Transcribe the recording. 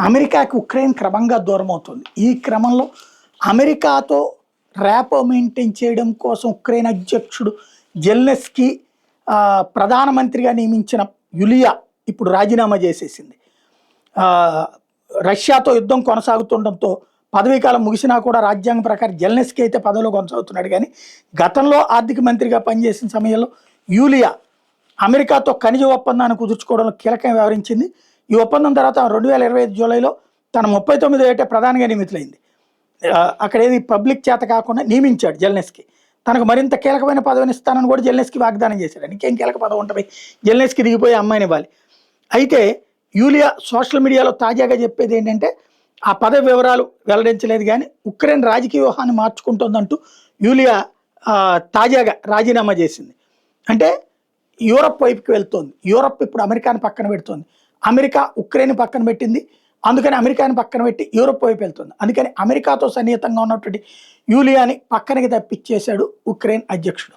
అమెరికాకి ఉక్రెయిన్ క్రమంగా దూరం అవుతుంది. ఈ క్రమంలో అమెరికాతో ర్యాపో మెయింటైన్ చేయడం కోసం ఉక్రెయిన్ అధ్యక్షుడు జెలెన్స్కీ ప్రధానమంత్రిగా నియమించిన యులియా ఇప్పుడు రాజీనామా చేసేసింది. రష్యాతో యుద్ధం కొనసాగుతుండడంతో పదవీకాలం ముగిసినా కూడా రాజ్యాంగం ప్రకారం జెలెన్స్కీ అయితే పదవిలో కొనసాగుతున్నాడు. కానీ గతంలో ఆర్థిక మంత్రిగా పనిచేసిన సమయంలో యూలియా అమెరికాతో ఖనిజ ఒప్పందాన్ని కుదుర్చుకోవడంలో కీలకంగా వ్యవహరించింది. ఈ ఒప్పందం తర్వాత 2025 జూలైలో తన 39వ ఏట ప్రధానిగా నియమితులైంది. అక్కడ ఏది పబ్లిక్ చేత కాకుండా నియమించాడు జెలెన్స్కీ. తనకు మరింత కీలకమైన పదవిని ఇస్తానని కూడా జెలెన్స్కీ వాగ్దానం చేశాడు. ఇంకేం కీలక పదవి ఉంటుంది, జెలెన్స్కీ దిగిపోయి అమ్మాయిని ఇవ్వాలి. అయితే యూలియా సోషల్ మీడియాలో తాజాగా చెప్పేది ఏంటంటే ఆ పదవి వివరాలు వెల్లడించలేదు, కానీ ఉక్రెయిన్ రాజకీయ వ్యూహాన్ని మార్చుకుంటుందంటూ యూలియా తాజాగా రాజీనామా చేసింది. అంటే యూరప్ వైపుకి వెళ్తోంది. యూరప్ ఇప్పుడు అమెరికాని పక్కన పెడుతోంది. అమెరికా ఉక్రెయిన్ పక్కన పెట్టింది. అందుకని అమెరికాని పక్కన పెట్టి యూరప్ వైపు వెళ్తుంది. అందుకని అమెరికాతో సన్నిహితంగా ఉన్నటువంటి యూలియాని పక్కనకి తప్పించేశాడు ఉక్రెయిన్ అధ్యక్షుడు.